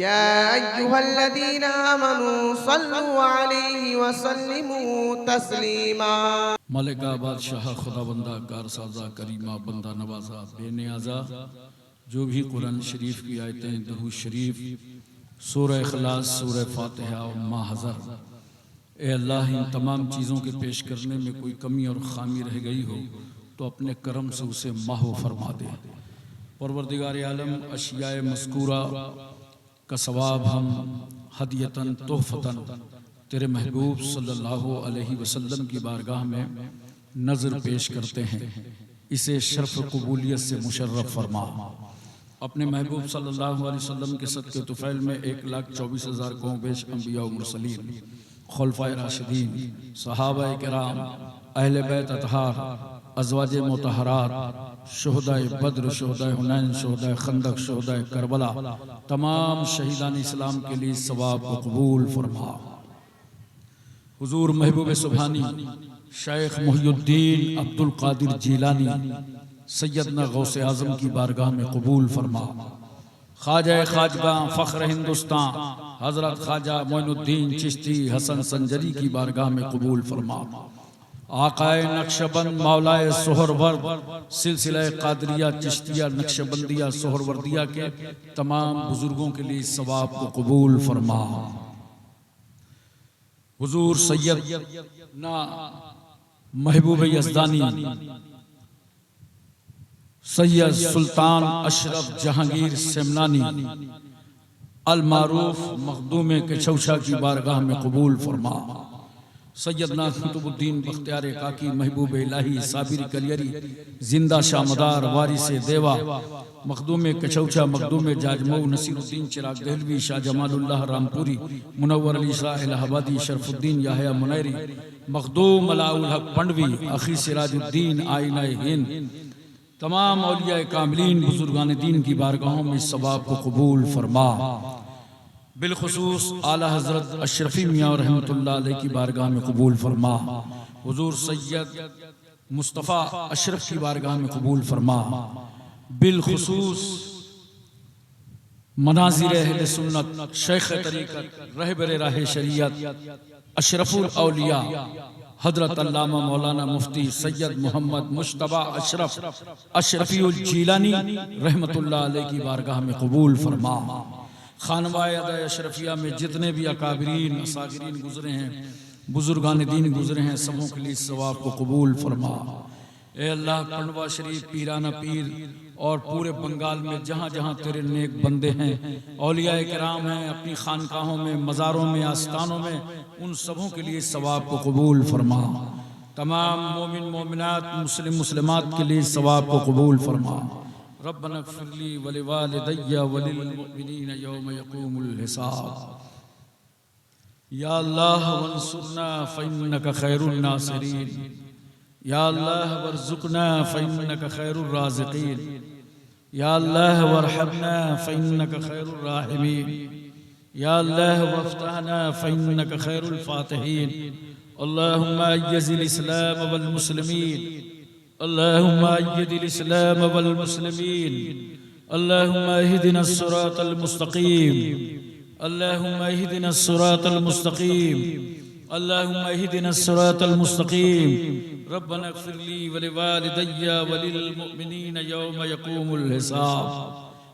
या अय्युहल्लज़ीना आमनू सल्लु अलैहि व सल्लिमू तस्लीमा। मलिका बादशाह खुदाबंदा कारसाजा करीमा बंदा नवाजा बेनियाजा जो भी कुरान शरीफ की आयतें दरूद शरीफ सूरह इखलास सूरह फातिहा और माहज़र, ए अल्लाह इन तमाम चीज़ों के पेश करने में कोई कमी और ख़ामी रह गई हो तो अपने करम से उसे माहो फरमा दे। परवरदिगार आलम अशियाए मज़कूरा का सवाब हम हदियतन तोहफ़तन तेरे महबूब सल्लल्लाहु अलैहि वसल्लम की बारगाह में नज़र पेश करते हैं, इसे शर्फ़ कबूलियत से मुशर्रफ फरमा। अपने महबूब सल्लल्लाहु अलैहि वसल्लम के सदक़े तुफ़ैल में 1,24,000 कौम बेश अंबिया व मुरसलीन, खुलफ़ाए राशिदीन, सहाबाए किराम, अहले बैत अतहार, अज़वाजे मुतहरात, शुहदाए बद्र, शुहदाए हुनैन, शुहदाए खंदक, शुहदाए करबला, तमाम शहीदान इस्लाम के लिए सवाब को कबूल फरमा। हुजूर महबूब सुभानी शेख मुहियुद्दीन अब्दुल कादिर जीलानी सैयदना गौसे आज़म की बारगाह में कबूल फरमा। ख्वाजा खाजगां फ़ख्र हिंदुस्तान हज़रत ख्वाजा मोइनुद्दीन चिश्ती हसन संजरी की बारगाह में कबूल फरमा। आकाए नक्शबंद मौलाए सोहरवर्द सिलसिला कादरिया चिश्तिया नक्शबंदिया सोहरवर्दिया के तमाम बुजुर्गों के लिए सवाब को कबूल फरमा। हुजूर सैयद ना महबूब यज़दानी सैयद सुल्तान अशरफ जहांगीर सेमनानी अल मारूफ मखदूम के चौशा की बारगाह में कबूल फरमा। सैयदना कुतुबुद्दीन बख्तियार काकी महबूब इलाही साबिर कलियरी जिंदा शामदार वारिस देवा मखदूम कचौचा मखदूम जाजमऊ नसीरुद्दीन चिराग दहलवी शाह जमालुल्लाह रामपुरी मुनव्वर अली शाह इलाहाबादी शरफुद्दीन याहया मुनैरी मखदूम अलाउल हक पंडवी अखी सिराजुद्दीन आईना हिंद तमाम औलिया कामिलीन बुजुर्गान दीन की बारगाहों में सवाब को कबूल फरमा। बिलखुसूस आला हज़रत अशरफी मियाँ रहमतुल्लाह अलैह की बारगाह में कबूल फरमा। हुजूर सैयद मुस्तफ़ा अशरफ की बारगाह में कबूल फरमा। बिलखुसूस मनाज़िर अहले सुन्नत शेख तरीक़त रहबर राह शरीयत अशरफुल औलिया हज़रत अल्लामा मौलाना मुफ्ती सैयद मोहम्मद मुश्तबा अशरफ अशरफीउल जीलानी रहमतुल्लाह अलैह की बारगाह में कबूल फरमा। खानवाए अशरफिया में जितने भी अकाबरीन असागिरीन गुजरे हैं, बुजुर्गान दीन गुजरे हैं, सबों के लिए सवाब को कबूल फरमा। ए अल्लाह पंडवा शरीफ पीराना पीर और पूरे बंगाल में जहाँ जहाँ तेरे नेक बंदे हैं, औलिया किराम हैं, अपनी खानकाहों में, मज़ारों में, आस्थानों में, उन सबों के लिए सवाब को कबूल फरमा। तमाम मोमिन मोमिनात मुस्लिम मुस्लिमात के लिए सवाब को कबूल फरमा। रब्बना ग़फ़िरली व लिवालिदैया व लिलमुमिनीन यौम यक़ूमुल हिसाब। या अल्लाह वंसुरना फ़इन्नका खैरुन नासिरीन। या अल्लाह वरज़ुक़ना फ़इन्नका खैरुर राज़िक़ीन। या अल्लाह वरहमना फ़इन्नका खैरुर राहिमीन। या अल्लाह वफ़्तहना फ़इन्नका खैरुल फ़ातिहीन। अल्लाहुम्मा अय्यिज़िल इस्लाम वल मुस्लिमीन। अल्लाहुम्मा अय्यिज़िल इस्लाम वल मुस्लिमीन। अल्लाहुम्मा इहदिनस सिरातल मुस्तक़ीम। अल्लाहुम्मा इहदिनस सिरातल मुस्तक़ीम। अल्लाहुम्मा इहदिनस सिरातल मुस्तक़ीम। रब्बना ग़फ़िरली व लिवालिदैया व लिलमुमिनीन यौम यक़ूमुल हिसाब।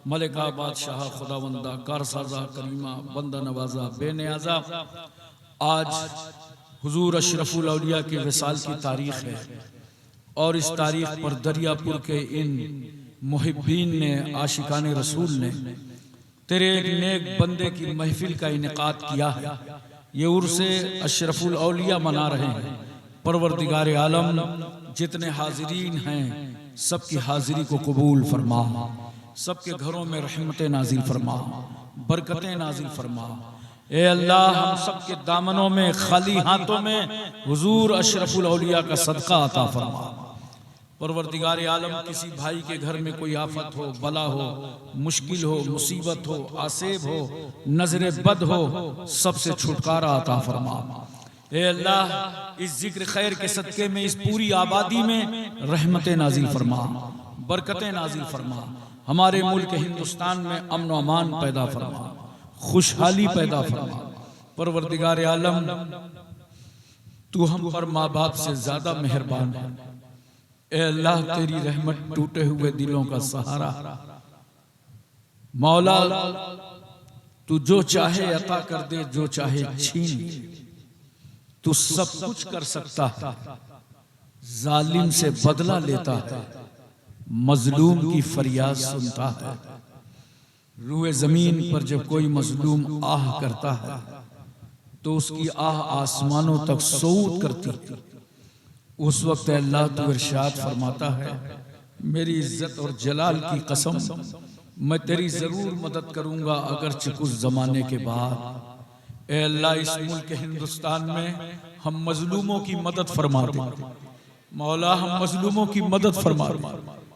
मलिका बादशाह खुदावंदा कारसाजा करीमा बंदा नवाजा बेनियाजा, आज हुजूर अशरफुल औलिया के विसाल की तारीख़ है और इस तारीख़ पर दरियापुर के इन मुहिब्बीन ने, आशिकान रसूल ने तेरे एक नेक बंदे की महफिल का इनेकाद किया है। ये उर्से अशरफुल औलिया मना रहे हैं। परवरदिगार आलम जितने हाजिरीन हैं सबकी हाजिरी को कबूल फरमा, सबके घरों में रहमतें नाजिल फरमा, बरकतें नाजिल फरमा। ए अल्लाह हम सबके दामनों में, खाली हाथों में हुजूर अशरफुल औलिया का सदका अता फरमा। परवरदिगार आलम किसी भाई के घर में कोई आफत हो, बला हो, मुश्किल हो, मुसीबत हो, आसेब हो, नजर बद हो, सबसे छुटकारा अता फरमा। ए अल्लाह इस जिक्र खैर के सदके में इस पूरी आबादी में रहमतें नाजिल फरमा। बरकतें नाजिल फरमा, हमारे मुल्क हिंदुस्तान में अमन व अमान पैदा फरमा, खुशहाली पैदा फरमा। परवरदिगार आलम, तू हम पर माँ बाप से ज्यादा मेहरबान है। ए अल्लाह, तेरी रहमत टूटे हुए दिलों का सहारा। मौला, तू जो चाहे अता कर दे, जो चाहे छीन ले। तू सब कुछ कर सकता है, जालिम से बदला लेता है, मजलूम की फरियाद सुनता है। रूए जमीन पर जब कोई मजलूम आह करता है तो उसकी आह आसमानों तक सऊद करती है। उस वक्त अल्लाह तू इरशाद फरमाता है, मेरी इज्जत और जलाल की कसम, मैं तेरी जरूर मदद करूंगा अगरचे कुछ जमाने के बाद। ए अल्लाह, इस मुल्क हिंदुस्तान में हम मजलूमों की मदद फरमा दे। मौला, हम मजलूमों की मदद फरमा दे।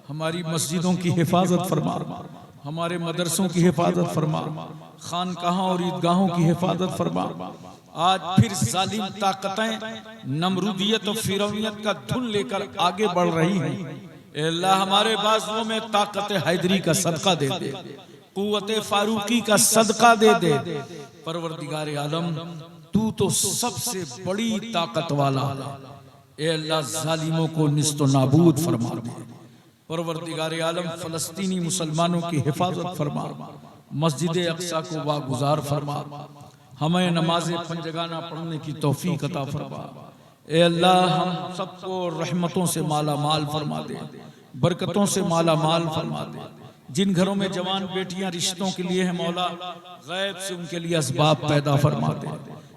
हमारी मस्जिदों की हिफाजत फरमा, हमारे मदरसों की हिफाजत फरमा, खानकाहों और ईदगाहों की हिफाजत फरमा। आज फिर जालिम ताकतें नमरूदियत और फिरौनियत का धुन लेकर आगे बढ़ रही हैं। अल्लाह, हमारे बाजुओं में ताकत हैदरी का सदका दे दे, कुव्वत फारूकी का सदका दे दे। परवरदिगार आलम, तू तो सबसे बड़ी ताकत वाला। ए अल्लाह, जालिमों को निस्तो नाबूद फरमा दे। परवरदिगार आलम, फलस्तीनी मुसलमानों की हिफाजत फरमा, मस्जिद अक्सा को वागुजार फरमा, हमें नमाज पंजगाना पढ़ने की तौफीक अता फरमा। ए अल्लाह, हम सबको रहमतों से माला माल फरमा दे, बरकतों से माला माल फरमा दे। जिन घरों में जवान बेटियां रिश्तों के लिए हैं मौला, गैब से उनके लिए असबाब पैदा फरमा दे।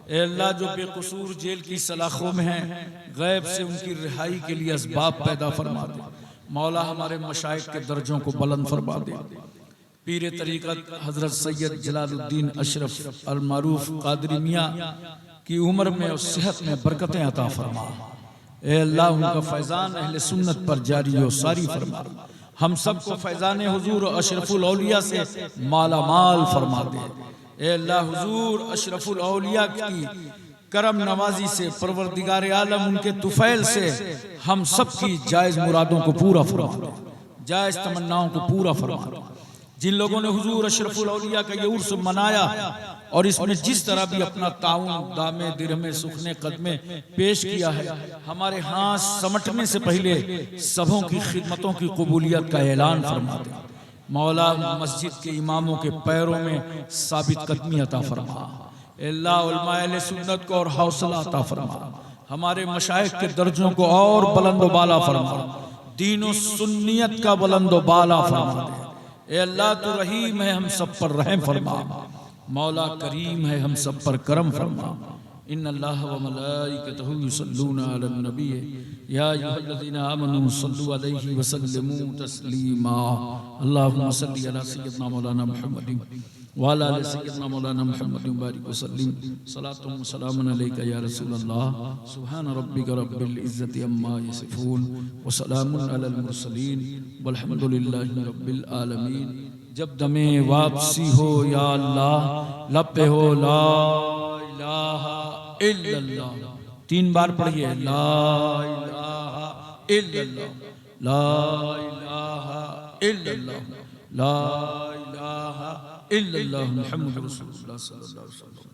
ए अल्लाह, जो बेकसूर जेल की सलाखों में हैं, गैब से उनकी रिहाई के लिए असबाब पैदा फरमा दे। मौला, हमारे मशाइख के दर्जों को बुलंद फरमा दे। पीर तरीक़त हजरत सैयद जलालुद्दीन अशरफ अल मारूफ कादरी मियां की उम्र में और सेहत में बरकतें अता फरमा। ए अल्लाह, उनका फैजान अहले सुन्नत पर जारी और सारी फरमा। हम सबको फैजान हुजूर अशरफुल औलिया से माला माल फरमा दे। ए अल्लाह, हुजूर अशरफुल औलिया की करम नवाजी से, परवरदिगार आलम उनके तुफैल से हम सब की जायज मुरादों को पूरा फरमा दे, जायज तमन्नाओं को पूरा फरमा दे। जिन लोगों ने हुजूर अशरफुल औलिया का ये उर्स मनाया और इसमें जिस तरह भी अपना ताउन दामे दिरहमे सुखने कदमे पेश किया है, हमारे हाथ समटने से पहले सबों की खिदमतों की कबूलियत का ऐलान फरमा दे। मौला, मस्जिद के इमामों के पैरों में साबित कदमी अता फरमा। अल्लाह, उलमाए अहले सुन्नत को और हौसला अता फरमा। हमारे मशाइख के दर्जों को और बुलंद व बाला फरमा, दीन सुन्नियत का बुलंद व बाला फरमा दे। ए अल्लाह, तू रहीम है, हम सब पर रहम फरमा। मौला, करीम है, हम सब पर करम फरमा। इन्नल्लाह व मलाइकतहु युसल्लूना अलन नबी या अय्युहल्लज़ीना आमनू सल्लु अलैहि व सल्लिमू तस्लीमा। अल्लाहुम्मा सल्लि अला सय्यिदना मौलाना मुहम्मदिन व अला आलि सय्यिदना मौलाना मुहम्मदिन बारिक व सल्लिम। सलातुन व सलामुन अलैका या रसूलल्लाह। सुब्हान रब्बिका रब्बिल इज्जति अम्मा यसिफून व सलामुन अलल मुरसलीन वल्हम्दुलिल्लाहि रब्बिल आलमीन। जब दमे वापसी हो या अल्लाह, लब पे हो ला इलाहा इल्लल्लाह। 3 बार पढ़िए, ला इलाहा इल्लल्लाह, ला इलाहा इल्लल्लाह, ला इलाहा इल्लल्लाह मुहम्मदुर रसूलुल्लाह सल्लल्लाहु अलैहि वसल्लम।